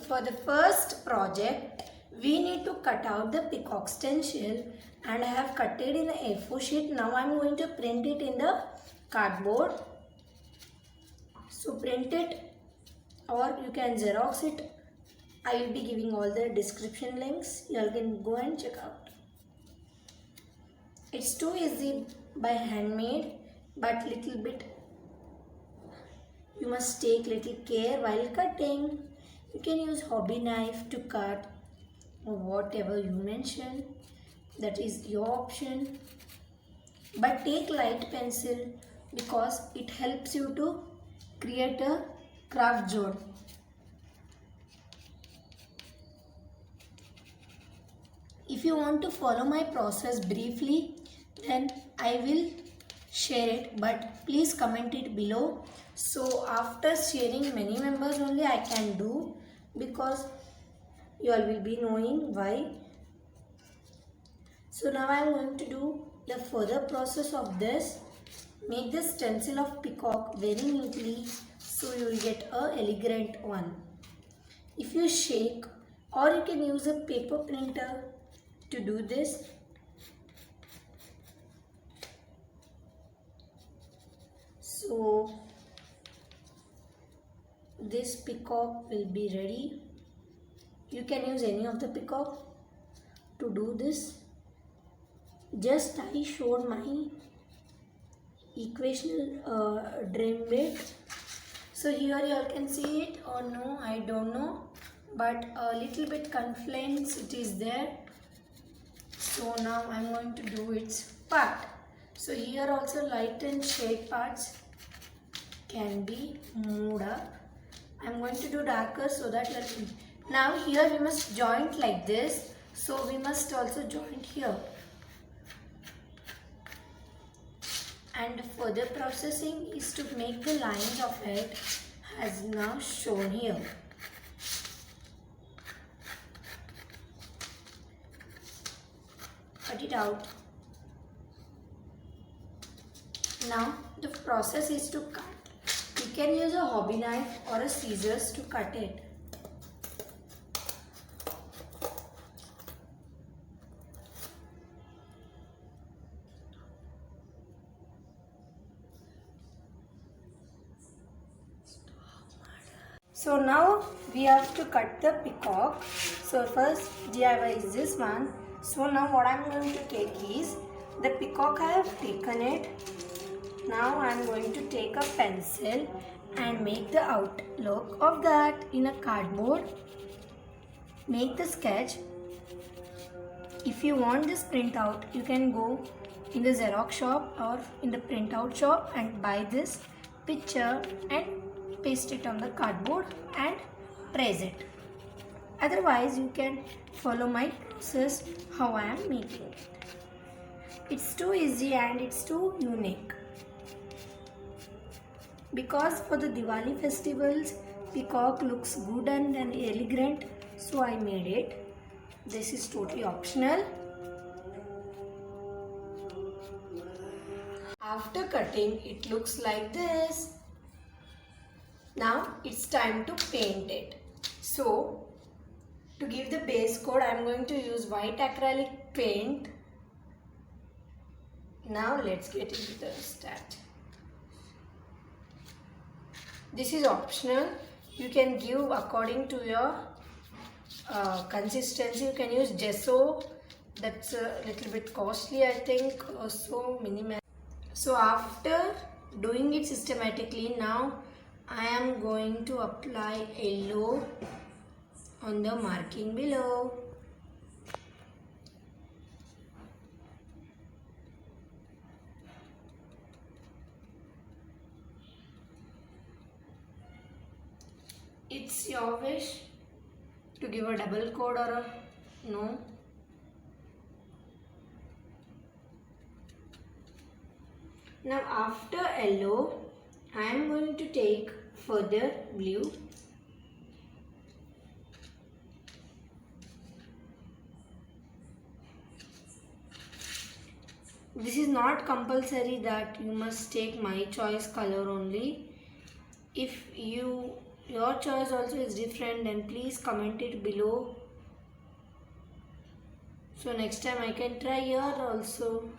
for the first project, we need to cut out the peacock stencil, and I have cut it in the A4 sheet. Now I am going to print it in the cardboard. So print it, or you can Xerox it. I will be giving all the description links. You all can go and check out. It's too easy by handmade, but little bit you must take little care while cutting. You can use hobby knife to cut, or whatever you mention. That is your option. But take light pencil because it helps you to create a craft zone. If you want to follow my process briefly, then I will share it, but please comment it below. So after sharing many members only I can do, because you all will be knowing why. So now I am going to do the further process of this. Make the stencil of peacock very neatly so you will get a elegant one. If you shake, or you can use a paper printer to do this. So this peacock will be ready. You can use any of the peacock to do this. Just I showed my equational dream bit. So here you all can see it, or no, I don't know, but a little bit confluence it is there. So now I am going to do its part. So here also light and shade parts can be moved up. I am going to do darker so that now here we must joint like this. So we must also joint here. And further processing is to make the lines of it as now shown here. Cut it out. Now the process is to cut. You can use a hobby knife or a scissors to cut it. So now we have to cut the peacock. So first DIY is this one. So now what I am going to take is the peacock. I have taken it. Now I am going to take a pencil and make the outlook of that in a cardboard. Make the sketch. If you want this printout, you can go in the Xerox shop or in the printout shop and buy this picture and paste it on the cardboard and press it. Otherwise you can follow my process how I am making it. It's too easy and it's too unique. Because for the Diwali festivals, peacock looks good and elegant, so I made it. This is totally optional. After cutting, it looks like this. Now it's time to paint it. So to give the base coat, I am going to use white acrylic paint. Now let's get into the start. This is optional. You can give according to your consistency. You can use gesso. That's a little bit costly, I think, also minimal. So after doing it systematically, now I am going to apply yellow on the marking below. It's your wish to give a double coat or a no. Now after yellow, I am going to take further blue. This is not compulsory that you must take my choice color only. If you your choice also is different, then please comment it below. So next time I can try here also.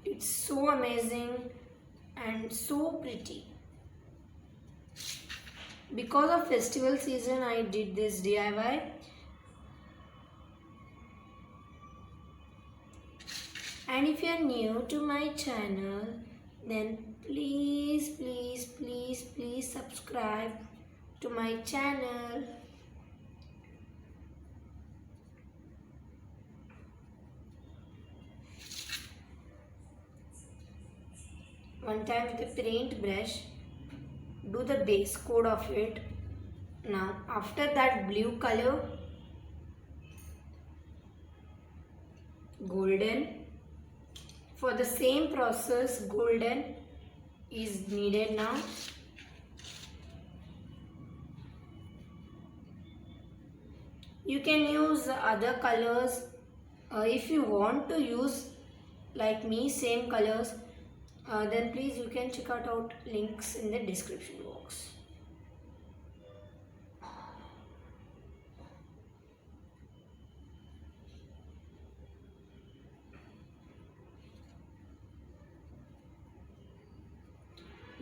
It's so amazing and so pretty. Because of festival season I did this DIY. And if you are new to my channel, then please subscribe to my channel. One time with a paint brush, do the base coat of it. Now after that blue color, golden. For the same process, golden is needed now. You can use other colors if you want to use like me same colors, then please you can check out links in the description box.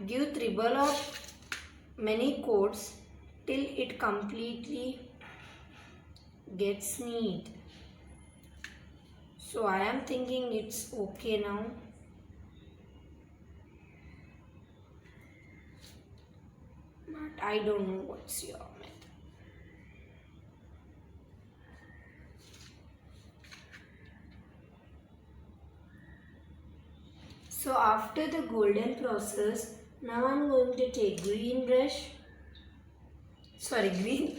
Give triple of many coats till it completely gets neat. So I am thinking it's okay now. But I don't know what's your method. So after the golden process, now I'm going to take green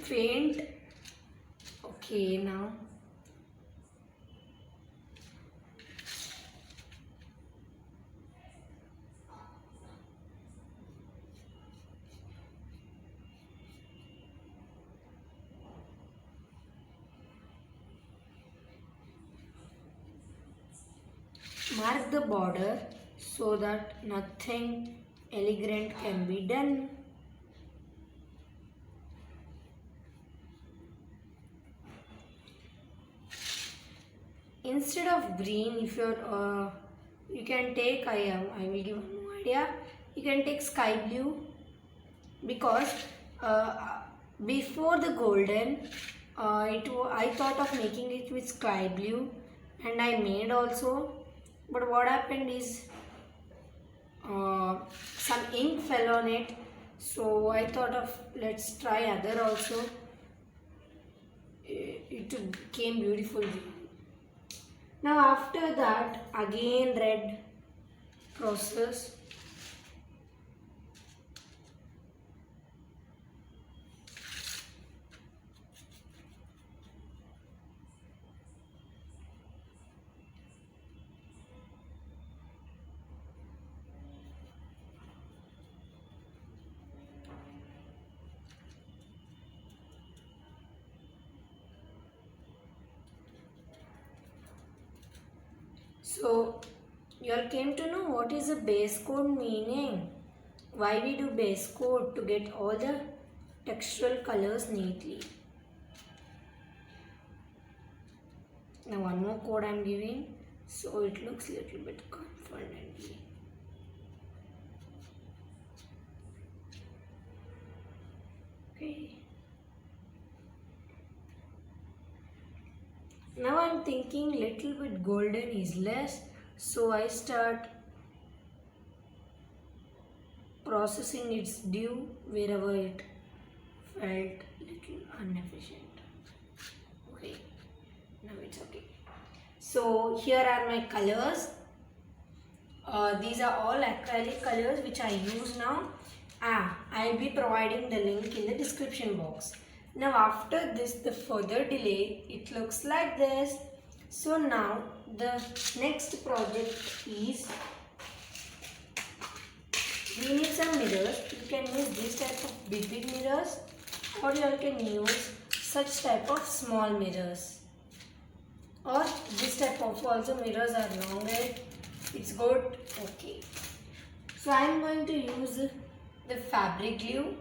paint. Okay, now mark the border so that nothing elegant can be done. Instead of green, if you're you can take, I will give one idea. You can take sky blue, because before the golden, I thought of making it with sky blue, and I made also. But what happened is some ink fell on it, so I thought of let's try other also. It came beautiful. Now after that, again red process. So you all came to know what is a base coat meaning. Why we do base coat? To get all the textural colors neatly. Now one more coat I am giving, so it looks little bit confidently. Okay. Now I am thinking little bit golden is less, so I start processing its due wherever it felt little inefficient. Okay, now it's okay. So here are my colors. These are all acrylic colors which I use now. I will be providing the link in the description box. Now after this, the further delay, it looks like this. So now the next project is, we need some mirrors. You can use this type of big mirrors, or you can use such type of small mirrors, or this type of also mirrors are longer. It's good. Okay. So I am going to use the fabric glue.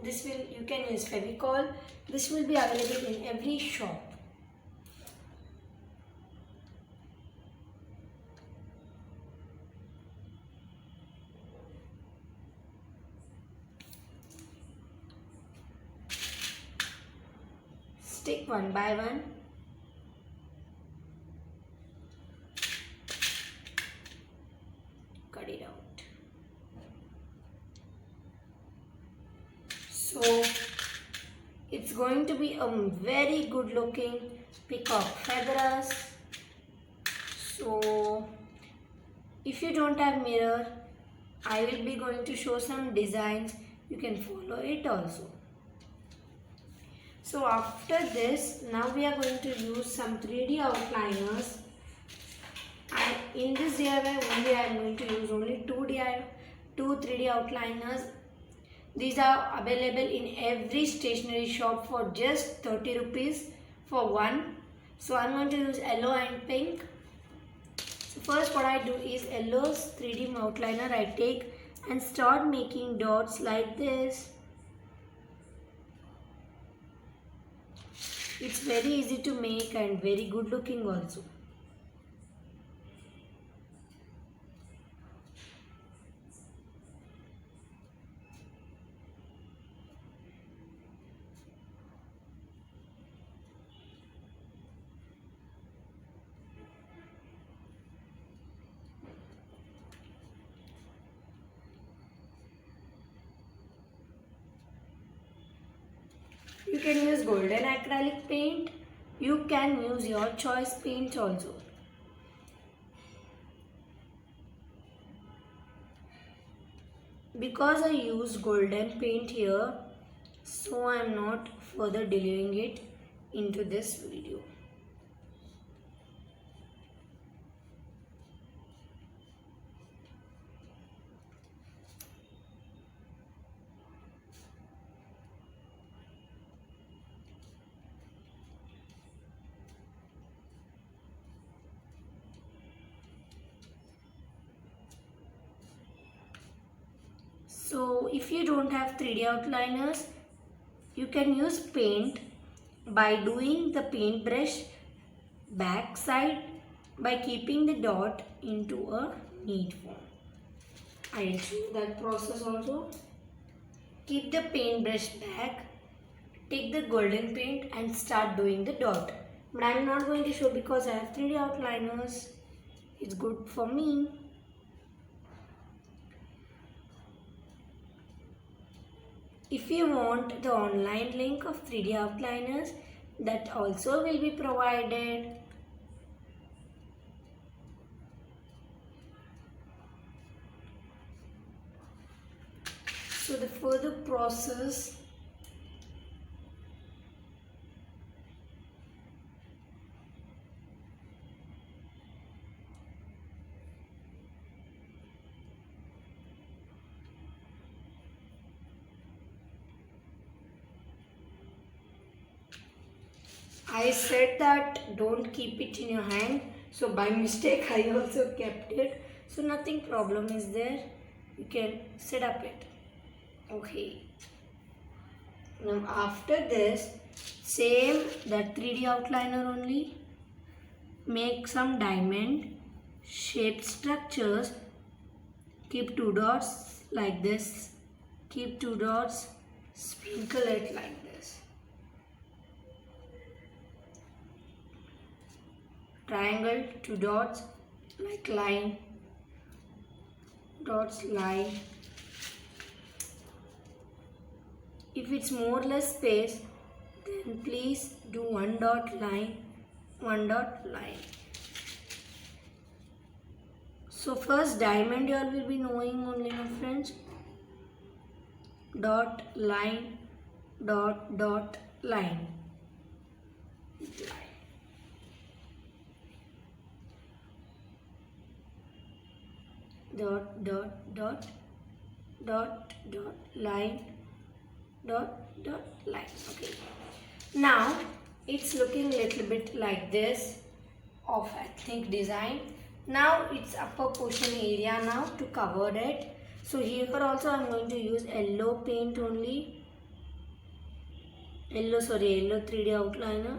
You can use Fevicol. This will be available in every shop. Stick one by one. Cut it out. So it's going to be a very good looking peacock feathers. So if you don't have mirror, I will be going to show some designs. You can follow it also. So after this, now we are going to use some 3D outliners. And in this DIY only I am going to use only two 3D outliners. These are available in every stationery shop for just 30 rupees for one. So I am going to use yellow and pink. So first what I do is yellow's 3D outliner I take and start making dots like this. It's very easy to make and very good looking also. You can use golden acrylic paint. You can use your choice paint also. Because I use golden paint here, so I am not further delaying it into this video. So if you don't have 3D outliners, you can use paint by doing the paintbrush back side by keeping the dot into a neat form. I will show you that process also. Keep the paintbrush back, take the golden paint and start doing the dot. But I am not going to show because I have 3D outliners. It's good for me. If you want the online link of 3D outliners, that also will be provided. So the further process, I said that don't keep it in your hand. So by mistake I also kept it. So nothing problem is there. You can set up it. Okay. Now after this, same that 3D outliner only. Make some diamond shaped structures. Keep two dots like this. Keep two dots. Sprinkle it like this. Triangle, two dots, like line, dots, line. If it's more or less space, then please do one dot line, one dot line. So first diamond you all will be knowing only, my friends. Dot, line, dot, dot, line. Dot, dot, dot, dot, dot, line, dot, dot, line. Okay. Now it's looking little bit like this of ethnic design. Now it's upper portion area now to cover it. So here also I'm going to use yellow paint only. Yellow 3D outliner.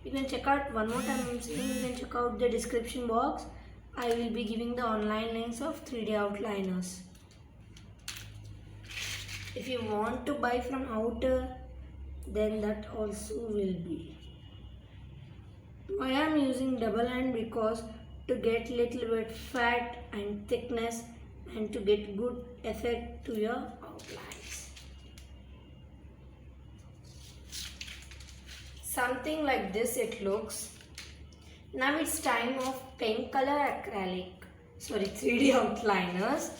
You can check out one more time. I'm saying you can check out the description box. I will be giving the online links of 3D outliners. If you want to buy from outer, then that also will be. I am using double hand because to get little bit fat and thickness and to get good effect to your outlines. Something like this it looks. Now it's time of pink color acrylic, 3D outliners.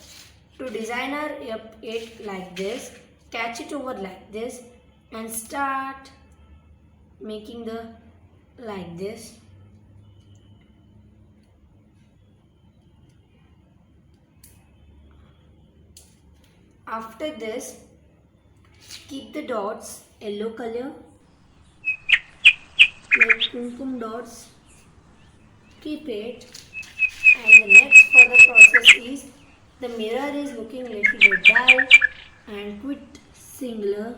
To designer it like this, catch it over like this and start making the like this. After this, keep the dots yellow color like kumkum dots. Keep it, and the next further process is the mirror is looking little bit dull and quite singular.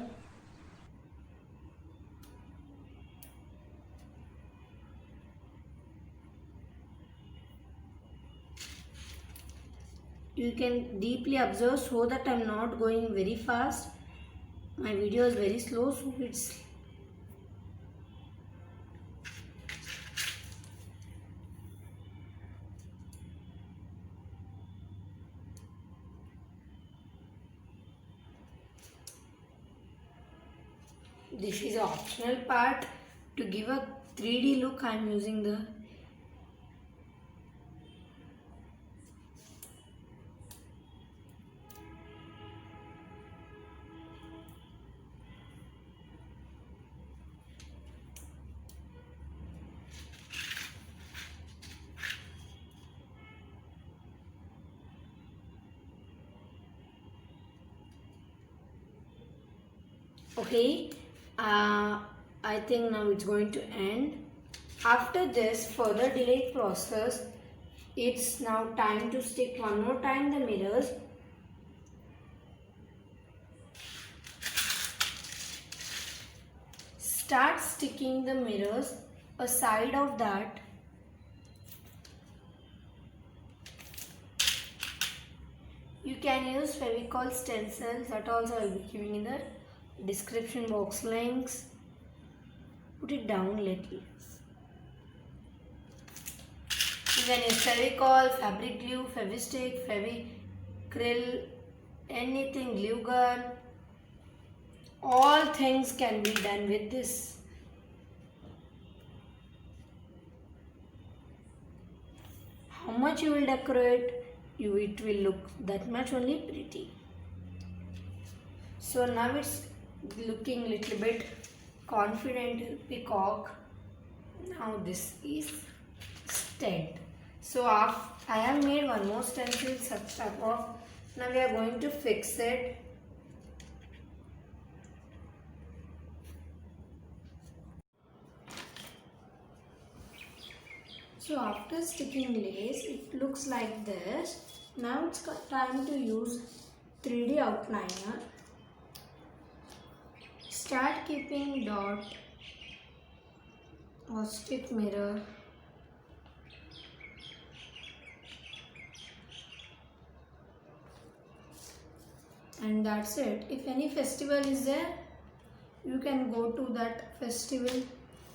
You can deeply observe so that I am not going very fast. My video is very slow, so it's this is an optional part. To give a 3D look, I am using the okay. I think now it's going to end. After this further delayed process, it's now time to stick one more time the mirrors. Start sticking the mirrors aside of that. You can use Fevicol stencils, that also I will be giving in the description box links. Put it down little. You can use Fevicol, fabric glue, Fevistick, Fevicryl, anything, glue gun. All things can be done with this. How much you will decorate, it will look that much only pretty. So now it's looking little bit confident peacock. Now this is stent. So I have made one more stencil such type of. Now we are going to fix it. So after sticking lace, it looks like this. Now it's time to use 3D outliner. Start keeping dot or stick mirror. And that's it. If any festival is there, you can go to that festival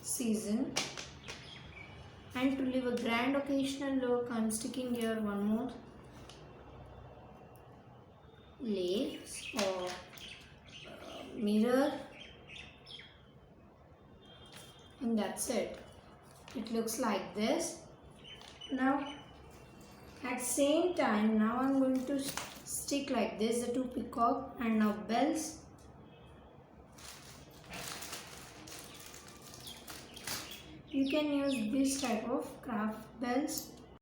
season. And to leave a grand occasional look, I am sticking here one more lace or mirror, and that's it. It looks like this. Now at same time, now I am going to stick like this the two peacock and now bells. You can use this type of craft bells.